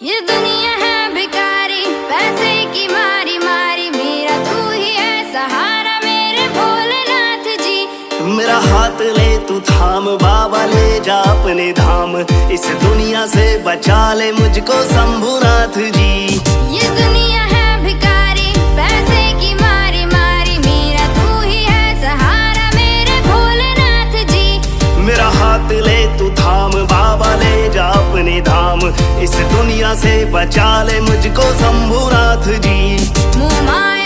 ये दुनिया है भिखारी, पैसे की मारी मारी, मेरा तू ही है सहारा मेरे भोलेनाथ जी। मेरा हाथ ले तू थाम, बाबा ले जा अपने धाम, इस दुनिया से बचा ले मुझको शंभुनाथ जी। ये दुनिया है भिखारी, पैसे की मारी मारी, मेरा तू ही है सहारा मेरे भोलेनाथ जी। मेरा हाथ ले तू थाम, बाबा ले जा अपने धाम, इस दुनिया से बचा ले मुझको शंभुनाथ जी। मुँह मार